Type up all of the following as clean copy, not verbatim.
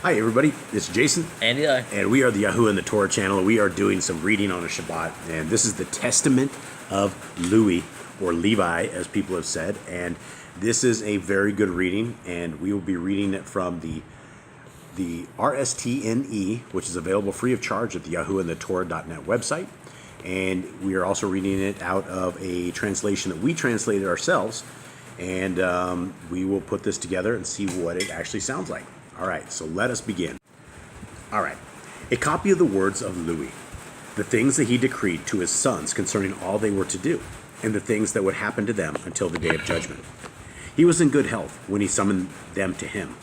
Hi everybody, it's Jason. And Eli. And we are the Yahuwah and the Torah channel. We are doing some reading on a Shabbat. And this is the Testament of LĽWI, or Levi, as people have said. And this is a very good reading. And we will be reading it from the RSTNE, which is available free of charge at the yahuwahandthetorah.net website. And we are also reading it out of a translation that we translated ourselves. And we will put this together and see what it actually sounds like. All right, so let us begin. All right, a copy of the words of LĽWI, the things that he decreed to his sons concerning all they were to do, and the things that would happen to them until the day of judgment. He was in good health when he summoned them to him,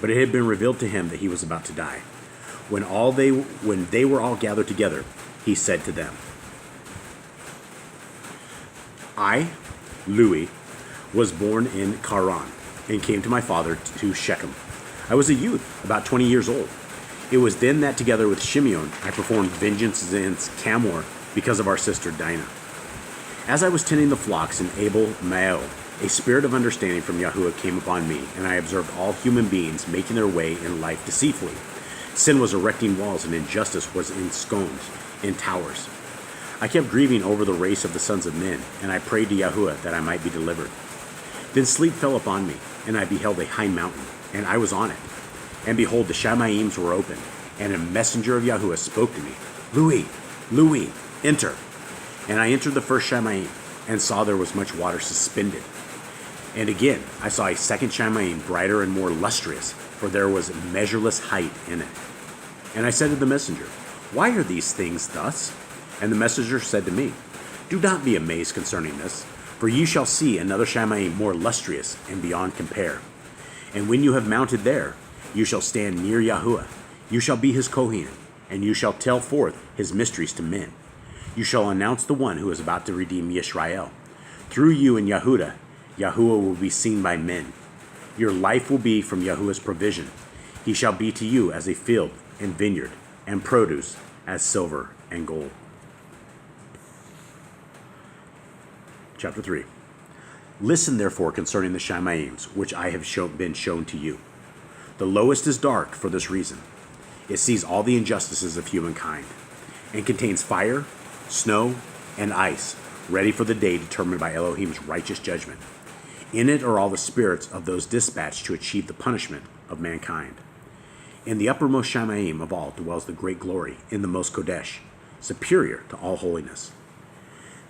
but it had been revealed to him that he was about to die. When they were all gathered together, he said to them, I, LĽWI, was born in Charan, and came to my father to Shechem. I was a youth, about 20 years old. It was then that together with Shimeon, I performed vengeance against Camor because of our sister Dinah. As I was tending the flocks in 𝐤𝐄𝐄, a spirit of understanding from Yahuwah came upon me, and I observed all human beings making their way in life deceitfully. Sin was erecting walls, and injustice was ensconced in towers. I kept grieving over the race of the sons of men, and I prayed to Yahuwah that I might be delivered. Then sleep fell upon me, and I beheld a high mountain, and I was on it. And behold, the Shamaims were open, and a messenger of Yahuwah spoke to me, LĽWI, LjourdWI, enter. And I entered the first Shamaim, and saw there was much water suspended. And again I saw a second Shamaim, brighter and more lustrous, for there was measureless height in it. And I said to the messenger, why are these things thus? And the messenger said to me, do not be amazed concerning this, for you shall see another Shamaim more lustrous and beyond compare. And when you have mounted there, you shall stand near Yahuwah. You shall be his Kohen, and you shall tell forth his mysteries to men. You shall announce the one who is about to redeem Yisrael. Through you and Yahuwah will be seen by men. Your life will be from Yahuwah's provision. He shall be to you as a field and vineyard, and produce as silver and gold. Chapter 3. Listen therefore concerning the Shamaims, which I have been shown to you. The lowest is dark for this reason. It sees all the injustices of humankind, and contains fire, snow, and ice, ready for the day determined by Elohim's righteous judgment. In it are all the spirits of those dispatched to achieve the punishment of mankind. In the uppermost Shamaim of all dwells the great glory, in the most Kodesh, superior to all holiness.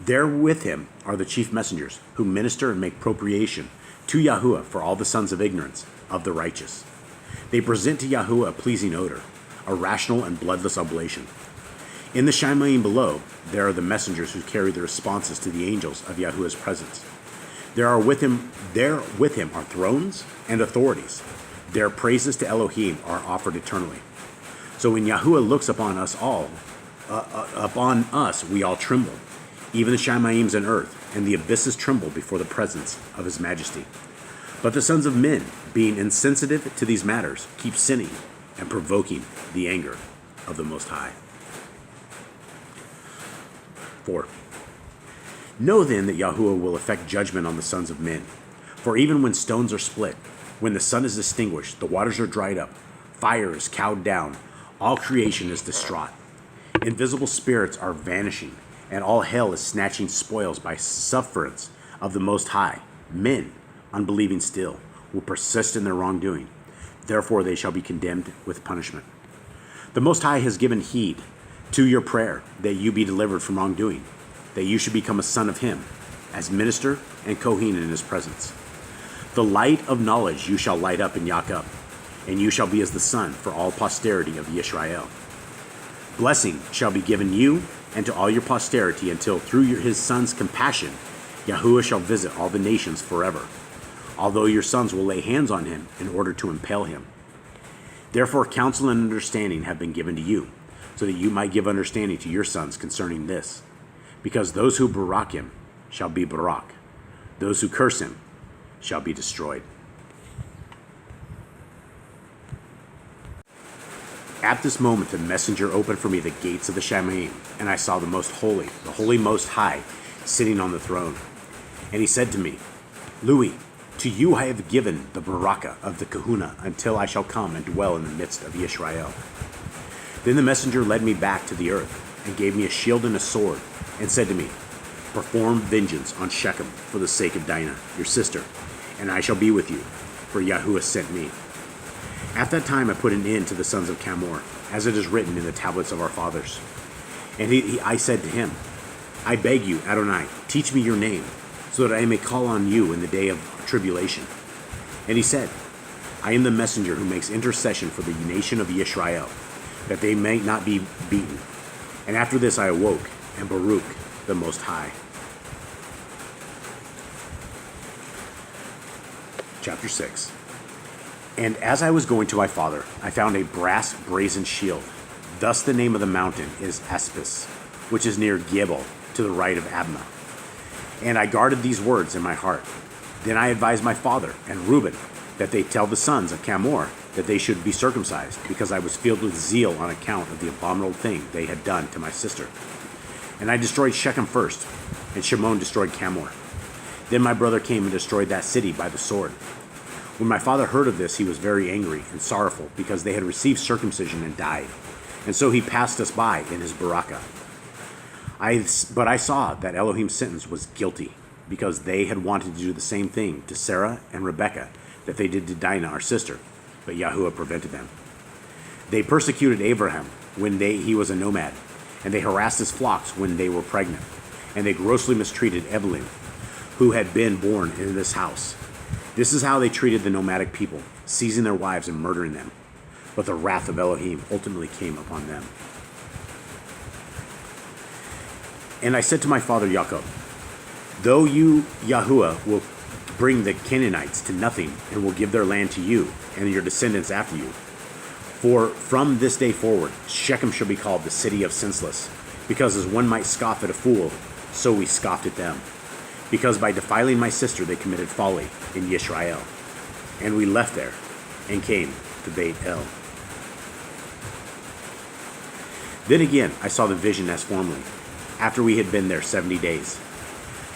There with him are the chief messengers, who minister and make propitiation to Yahuwah for all the sons of ignorance of the righteous. They present to Yahuwah a pleasing odor, a rational and bloodless oblation. In the Shamaim below, there are the messengers who carry the responses to the angels of Yahuwah's presence. There with him are thrones and authorities. Their praises to Elohim are offered eternally. So when Yahuwah looks upon us, we all tremble. Even the Shamaims in earth, and the abysses tremble before the presence of his majesty. But the sons of men, being insensitive to these matters, keep sinning and provoking the anger of the Most High. 4. Know then that Yahuwah will effect judgment on the sons of men. For even when stones are split, when the sun is extinguished, the waters are dried up, fire is cowed down, all creation is distraught. Invisible spirits are vanishing, and all hell is snatching spoils by sufferance of the Most High. Men, unbelieving still, will persist in their wrongdoing. Therefore they shall be condemned with punishment. The Most High has given heed to your prayer, that you be delivered from wrongdoing, that you should become a son of him, as minister and Kohen in his presence. The light of knowledge you shall light up in Yaakov, and you shall be as the sun for all posterity of Yisrael. Blessing shall be given you and to all your posterity, until through his son's compassion Yahuwah shall visit all the nations forever, although your sons will lay hands on him in order to impale him. Therefore counsel and understanding have been given to you, so that you might give understanding to your sons concerning this. Because those who barak him shall be barak, those who curse him shall be destroyed. At this moment the messenger opened for me the gates of the Shamaim, and I saw the most holy, the holy Most High, sitting on the throne. And he said to me, LĽWI, To you I have given the barakah of the kahuna until I shall come and dwell in the midst of Israel. Then the messenger led me back to the earth and gave me a shield and a sword and said to me, perform vengeance on Shechem for the sake of Dinah, your sister, and I shall be with you, for Yahuwah sent me. At that time I put an end to the sons of 𝐤𝐄𝐅, as it is written in the tablets of our fathers. And I said to him, I beg you, Adonai, teach me your name, so that I may call on you in the day of tribulation. And he said, I am the messenger who makes intercession for the nation of Israel, that they may not be beaten. And after this I awoke, and Baruch the Most High. Chapter 6. And as I was going to my father, I found a brass brazen shield. Thus the name of the mountain is Aspis, which is near Gebel, to the right of Abma. And I guarded these words in my heart. Then I advised my father and Reuben that they tell the sons of 𝐤𝐄𝐅 that they should be circumcised, because I was filled with zeal on account of the abominable thing they had done to my sister. And I destroyed Shechem first, and Shimon destroyed 𝐤𝐄𝐅. Then my brother came and destroyed that city by the sword. When my father heard of this, he was very angry and sorrowful, because they had received circumcision and died. And so he passed us by in his barakah. But I saw that Elohim's sentence was guilty, because they had wanted to do the same thing to Sarah and Rebekah that they did to Dinah, our sister, but Yahuwah prevented them. They persecuted Abraham when he was a nomad, and they harassed his flocks when they were pregnant, and they grossly mistreated Evelyn, who had been born in this house. This is how they treated the nomadic people, seizing their wives and murdering them. But the wrath of Elohim ultimately came upon them. And I said to my father Jacob, though you, Yahuwah, will bring the Canaanites to nothing, and will give their land to you and your descendants after you, for from this day forward Shechem shall be called the city of senseless, because as one might scoff at a fool, so we scoffed at them. Because by defiling my sister they committed folly in Yisrael. And we left there and came to Beit El. Then again I saw the vision as formerly, after we had been there 70 days.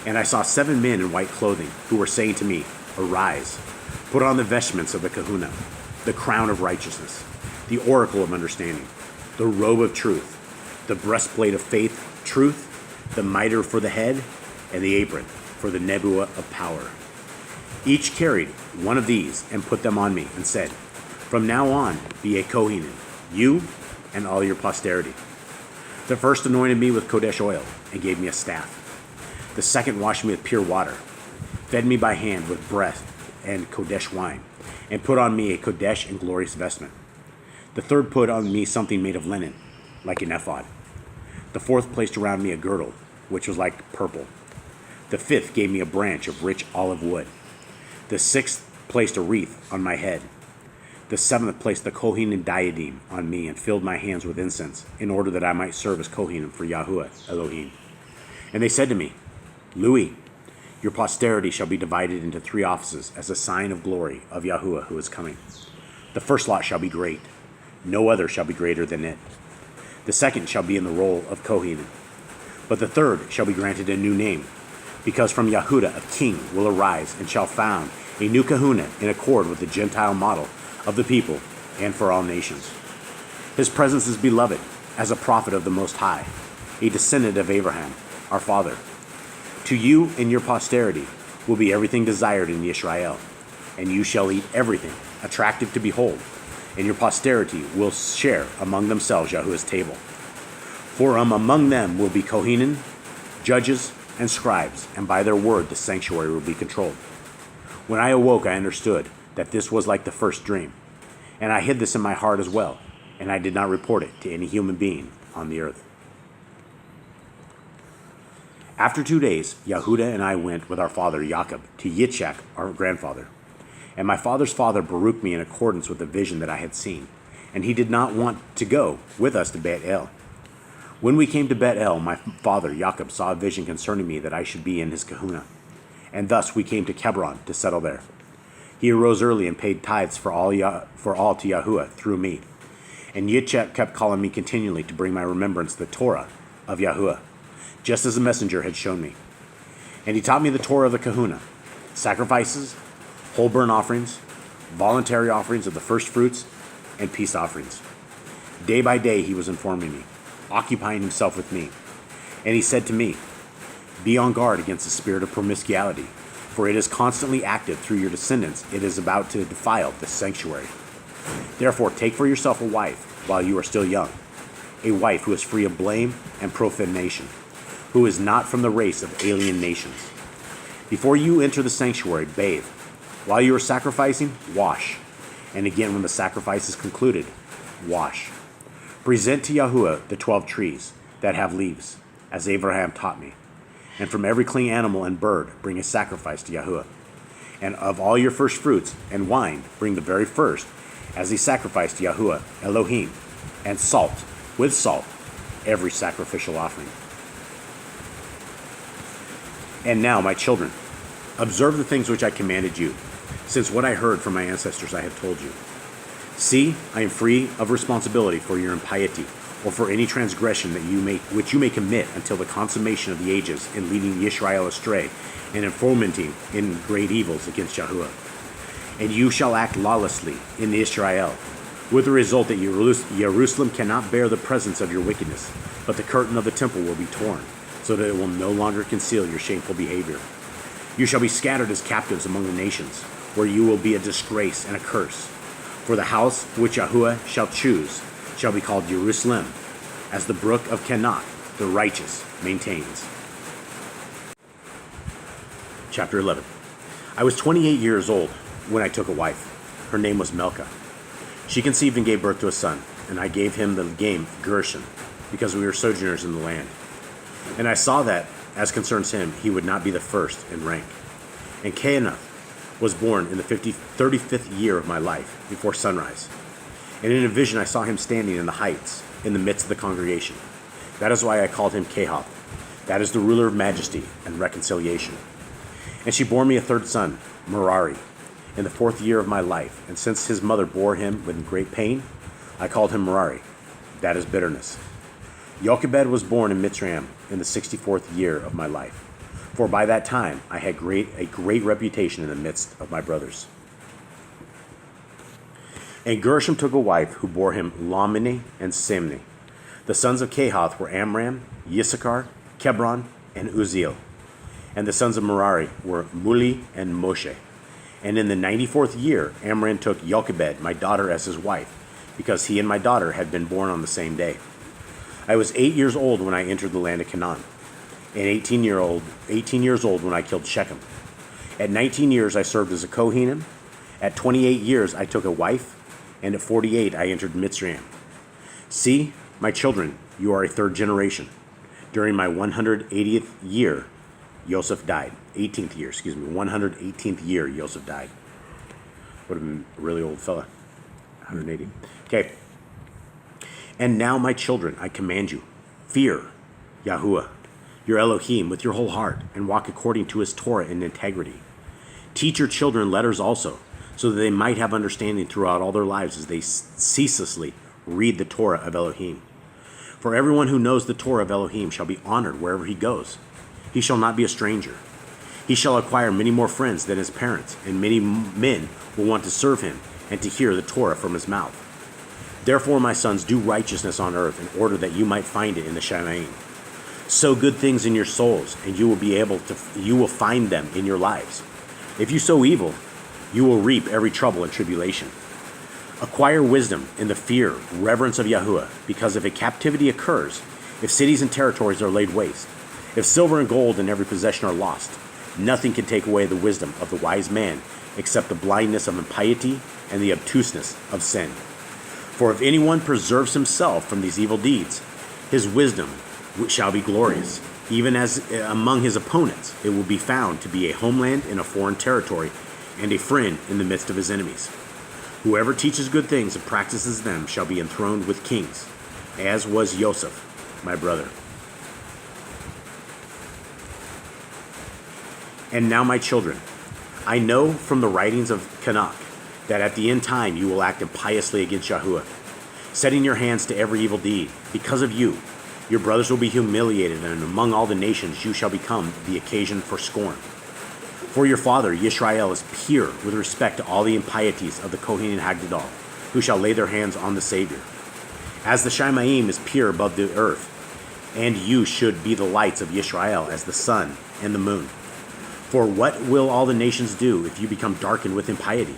And I saw 7 men in white clothing, who were saying to me, arise, put on the vestments of the kahuna, the crown of righteousness, the oracle of understanding, the robe of truth, the breastplate of faith, truth, the mitre for the head, and the apron for the nebuah of power. Each carried one of these and put them on me, and said, from now on be a Kohanim, you and all your posterity. The first anointed me with Kodesh oil and gave me a staff. The second washed me with pure water, fed me by hand with bread and Kodesh wine, and put on me a Kodesh and glorious vestment. The third put on me something made of linen, like an ephod. The fourth placed around me a girdle, which was like purple. The fifth gave me a branch of rich olive wood. The sixth placed a wreath on my head. The seventh placed the Kohanim diadem on me and filled my hands with incense, in order that I might serve as Kohanim for Yahuwah Elohim. And they said to me, LĽWI, your posterity shall be divided into 3 offices as a sign of glory of Yahuwah who is coming. The first lot shall be great. No other shall be greater than it. The second shall be in the role of Kohanim. But the third shall be granted a new name, because from Yahudah a king will arise and shall found a new kahuna in accord with the Gentile model of the people and for all nations. His presence is beloved as a prophet of the Most High, a descendant of Abraham, our father. To you and your posterity will be everything desired in Yisrael, and you shall eat everything attractive to behold, and your posterity will share among themselves Yahuwah's table. For among them will be Kohanim, judges, and scribes, and by their word the sanctuary will be controlled. When I awoke, I understood that this was like the first dream, and I hid this in my heart as well, and I did not report it to any human being on the earth. After 2 days, Yahudah and I went with our father Jacob to Yitzchak, our grandfather. And my father's father Baruch me in accordance with the vision that I had seen, and he did not want to go with us to Beit El. When we came to Beit El, my father Jacob saw a vision concerning me that I should be in his kahuna, and thus we came to Hebron to settle there. He arose early and paid tithes for all to Yahuwah through me. And Yitzchak kept calling me continually to bring my remembrance the Torah of Yahuwah, just as the messenger had shown me. And he taught me the Torah of the kahuna, sacrifices, whole burnt offerings, voluntary offerings of the first fruits, and peace offerings. Day by day he was informing me, occupying himself with me. And he said to me, be on guard against the spirit of promiscuity, for it is constantly active through your descendants. It is about to defile the sanctuary. Therefore take for yourself a wife while you are still young, a wife who is free of blame and profanation, who is not from the race of alien nations. Before you enter the sanctuary, bathe. While you are sacrificing, wash. And again when the sacrifice is concluded, wash. Present to Yahuwah the 12 trees that have leaves, as Abraham taught me. And from every clean animal and bird bring a sacrifice to Yahuwah. And of all your first fruits and wine bring the very first, as a sacrifice to Yahuwah Elohim, and salt, with salt, every sacrificial offering. And now, my children, observe the things which I commanded you, since what I heard from my ancestors I have told you. See, I am free of responsibility for your impiety, or for any transgression which you may commit until the consummation of the ages in leading Israel astray and in fomenting in great evils against Yahuwah. And you shall act lawlessly in Israel, with the result that Jerusalem cannot bear the presence of your wickedness, but the curtain of the temple will be torn, so that it will no longer conceal your shameful behavior. You shall be scattered as captives among the nations, where you will be a disgrace and a curse. For the house which Yahuwah shall choose shall be called Jerusalem, as the brook of Kenan, the righteous, maintains. Chapter 11. I was 28 years old when I took a wife. Her name was Melka. She conceived and gave birth to a son, and I gave him the name Gershon, because we were sojourners in the land. And I saw that, as concerns him, he would not be the first in rank. And Cainath was born in the 35th year of my life, before sunrise. And in a vision I saw him standing in the heights, in the midst of the congregation. That is why I called him Kehath. That is the ruler of majesty and reconciliation. And she bore me a third son, Merari, in the 4th year of my life. And since his mother bore him with great pain, I called him Merari. That is bitterness. Jochebed was born in Mitzrayim in the 64th year of my life. For by that time I had a great reputation in the midst of my brothers. And Gershom took a wife who bore him Lamini and Simni. The sons of Kehath were Amram, Yissachar, Kebron, and Uzziel. And the sons of Merari were Muli and Moshe. And in the 94th year, Amram took Jochebed, my daughter, as his wife, because he and my daughter had been born on the same day. I was 8 years old when I entered the land of Canaan, and 18 years old when I killed Shechem. At 19 years, I served as a Kohanim. At 28 years, I took a wife, and at 48, I entered Mitzrayim. See, my children, you are a third generation. During my 180th year, Joseph died. 118th year, Joseph died. Would have been a really old fella. 180. Okay. And now, my children, I command you, fear Yahuwah, your Elohim, with your whole heart, and walk according to his Torah in integrity. Teach your children letters also, so that they might have understanding throughout all their lives as they ceaselessly read the Torah of Elohim. For everyone who knows the Torah of Elohim shall be honored wherever he goes. He shall not be a stranger. He shall acquire many more friends than his parents, and many men will want to serve him and to hear the Torah from his mouth. Therefore, my sons, do righteousness on earth in order that you might find it in the Shamaim. Sow good things in your souls, and you will find them in your lives. If you sow evil, you will reap every trouble and tribulation. Acquire wisdom in the fear, reverence of Yahuwah, because if a captivity occurs, if cities and territories are laid waste, if silver and gold and every possession are lost, nothing can take away the wisdom of the wise man except the blindness of impiety and the obtuseness of sin. For if anyone preserves himself from these evil deeds, his wisdom shall be glorious. Even as among his opponents, it will be found to be a homeland in a foreign territory and a friend in the midst of his enemies. Whoever teaches good things and practices them shall be enthroned with kings, as was Joseph, my brother. And now, my children, I know from the writings of Tanakh that at the end time you will act impiously against Yahuwah, setting your hands to every evil deed. Because of you, your brothers will be humiliated, and among all the nations you shall become the occasion for scorn. For your father, Yisrael, is pure with respect to all the impieties of the Kohen and Hagdadal, who shall lay their hands on the Savior. As the Shemaim is pure above the earth, and you should be the lights of Yisrael as the sun and the moon. For what will all the nations do if you become darkened with impiety?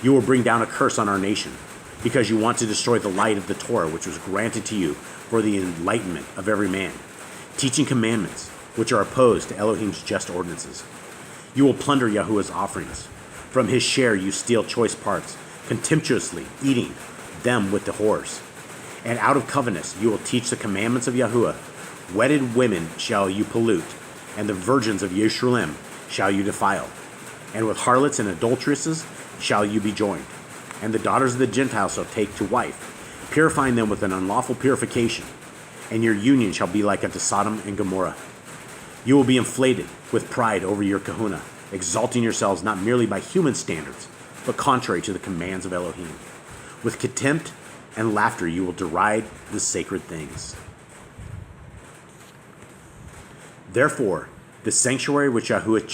You will bring down a curse on our nation, because you want to destroy the light of the Torah, which was granted to you for the enlightenment of every man, teaching commandments which are opposed to Elohim's just ordinances. You will plunder Yahuwah's offerings. From his share you steal choice parts, contemptuously eating them with the whores. And out of covetousness you will teach the commandments of Yahuwah. Wedded women shall you pollute, and the virgins of Yeshurun shall you defile. And with harlots and adulteresses shall you be joined. And the daughters of the Gentiles shall take to wife, purifying them with an unlawful purification. And your union shall be like unto Sodom and Gomorrah. You will be inflated with pride over your kahuna, exalting yourselves not merely by human standards, but contrary to the commands of Elohim. With contempt and laughter you will deride the sacred things. Therefore, the sanctuary which Yahuwah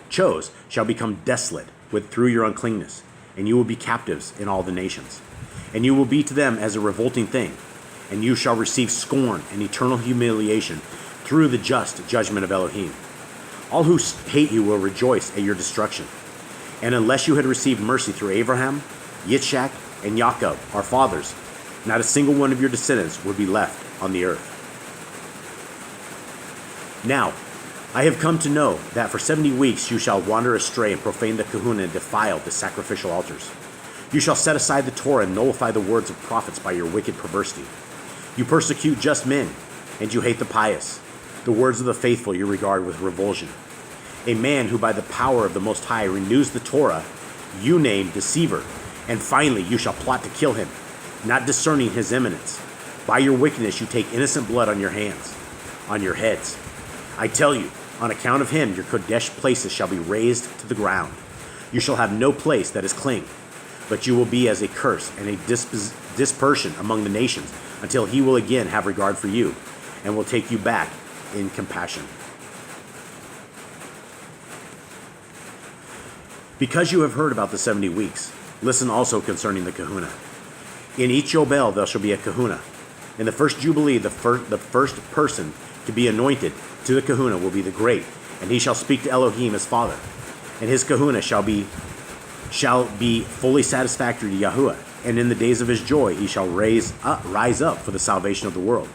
chose shall become desolate through your uncleanness, and you will be captives in all the nations. And you will be to them as a revolting thing, and you shall receive scorn and eternal humiliation through the just judgment of Elohim. All who hate you will rejoice at your destruction. And unless you had received mercy through Abraham, Yitzchak, and Yaakov, our fathers, not a single one of your descendants would be left on the earth. Now, I have come to know that for 70 weeks you shall wander astray and profane the kahuna and defile the sacrificial altars. You shall set aside the Torah and nullify the words of prophets by your wicked perversity. You persecute just men, and you hate the pious. The words of the faithful you regard with revulsion. A man who by the power of the Most High renews the Torah, you name deceiver, and finally you shall plot to kill him, not discerning his eminence. By your wickedness you take innocent blood on your hands, on your heads. I tell you, on account of him your Kodesh places shall be razed to the ground. You shall have no place that is clean, but you will be as a curse and a dispersion among the nations, until he will again have regard for you, and will take you back in compassion. Because you have heard about the 70 weeks, listen also concerning the kahuna. In each Yobel there shall be a kahuna. In the first Jubilee, the first person to be anointed to the kahuna will be the great, and he shall speak to Elohim his father. And his kahuna shall be fully satisfactory to Yahuwah, and in the days of his joy he shall rise up for the salvation of the world.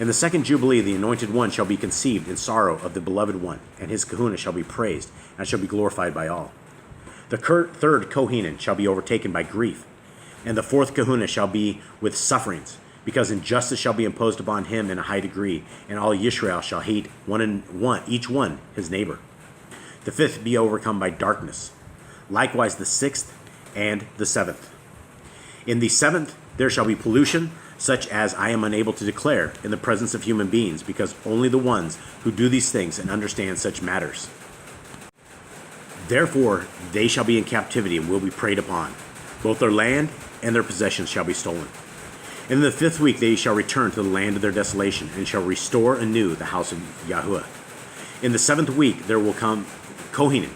In the second Jubilee the anointed one shall be conceived in sorrow of the beloved one, and his kahuna shall be praised, and shall be glorified by all. The third Kohanan shall be overtaken by grief, and the fourth kahuna shall be with sufferings, because injustice shall be imposed upon him in a high degree, and all Yisrael shall hate each one his neighbor. The fifth be overcome by darkness, likewise the sixth and the seventh. In the seventh there shall be pollution, such as I am unable to declare in the presence of human beings, because only the ones who do these things and understand such matters. Therefore they shall be in captivity and will be preyed upon. Both their land and their possessions shall be stolen. In the fifth week they shall return to the land of their desolation, and shall restore anew the house of Yahuwah. In the seventh week there will come Kohanim,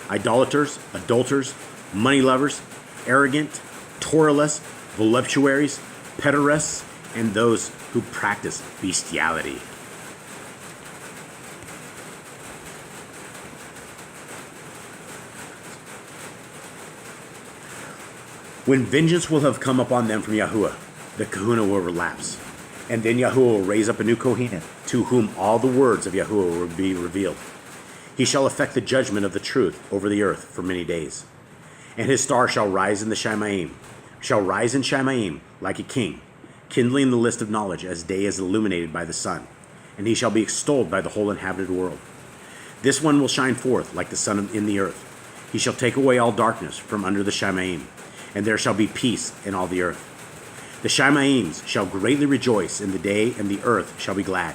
idolaters, adulterers, money lovers, arrogant, Torahless, voluptuaries, pederasts, and those who practice bestiality. When vengeance will have come upon them from Yahuwah, the kahuna will relapse, and then Yahuwah will raise up a new Kohanan, to whom all the words of Yahuwah will be revealed. He shall effect the judgment of the truth over the earth for many days. And his star shall rise in Shemaim like a king, kindling the list of knowledge as day is illuminated by the sun, and he shall be extolled by the whole inhabited world. This one will shine forth like the sun in the earth. He shall take away all darkness from under the Shemaim, and there shall be peace in all the earth. The Shemaims shall greatly rejoice in the day, and the earth shall be glad.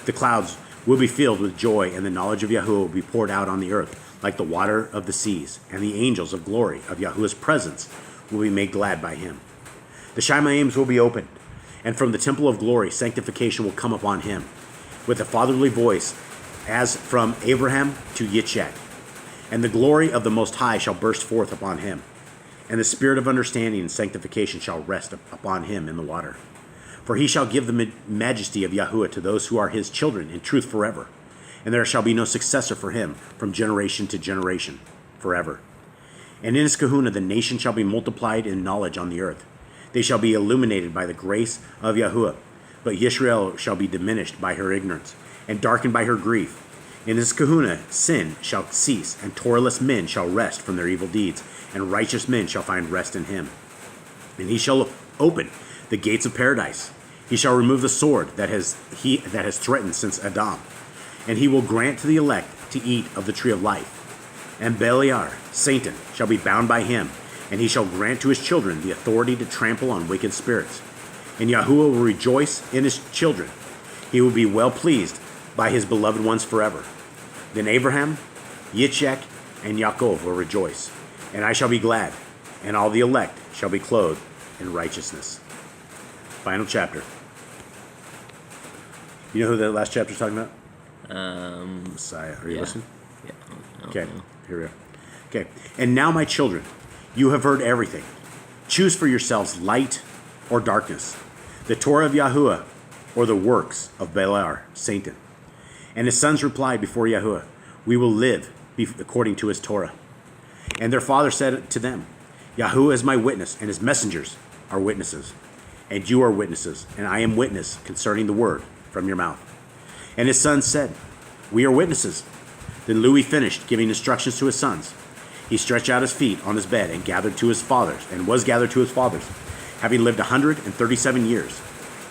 The clouds will be filled with joy, and the knowledge of Yahuwah will be poured out on the earth like the water of the seas, and the angels of glory of Yahuwah's presence will be made glad by him. The Shemaims will be opened, and from the temple of glory sanctification will come upon him. With a fatherly voice as from Abraham to Yitzchak. And the glory of the Most High shall burst forth upon him, and the spirit of understanding and sanctification shall rest upon him in the water. For he shall give the majesty of Yahuwah to those who are his children in truth forever, and there shall be no successor for him from generation to generation forever. And in his kahuna the nation shall be multiplied in knowledge on the earth. They shall be illuminated by the grace of Yahuwah, but Yisrael shall be diminished by her ignorance, and darkened by her grief. In his kahuna sin shall cease, and Torahless men shall rest from their evil deeds, and righteous men shall find rest in him. And he shall open the gates of paradise. He shall remove the sword that has threatened since Adam, and he will grant to the elect to eat of the tree of life. And Beliar, Satan, shall be bound by him, and he shall grant to his children the authority to trample on wicked spirits. And Yahuwah will rejoice in his children. He will be well pleased by his beloved ones forever. Then Abraham, Yitzchak, and Yaakov will rejoice, and I shall be glad, and all the elect shall be clothed in righteousness. Final chapter. You know who the last chapter is talking about? Messiah. Are you listening? Yeah. Okay, here we go. Okay, and now, my children, you have heard everything. Choose for yourselves light or darkness, the Torah of Yahuwah or the works of Beliar, Satan. And his sons replied before Yahuwah, we will live according to his Torah. And their father said to them, Yahuwah is my witness, and his messengers are witnesses. And you are witnesses, and I am witness concerning the word from your mouth. And his sons said, we are witnesses. Then LĽWI finished giving instructions to his sons. He stretched out his feet on his bed and was gathered to his fathers, having lived 137 years.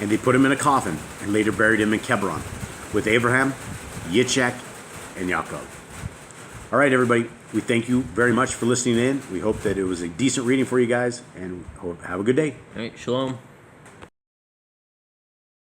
And they put him in a coffin and later buried him in Hebron with Abraham, Yitzchak, and Yaakov. All right, everybody. We thank you very much for listening in. We hope that it was a decent reading for you guys, and have a good day. All right, shalom.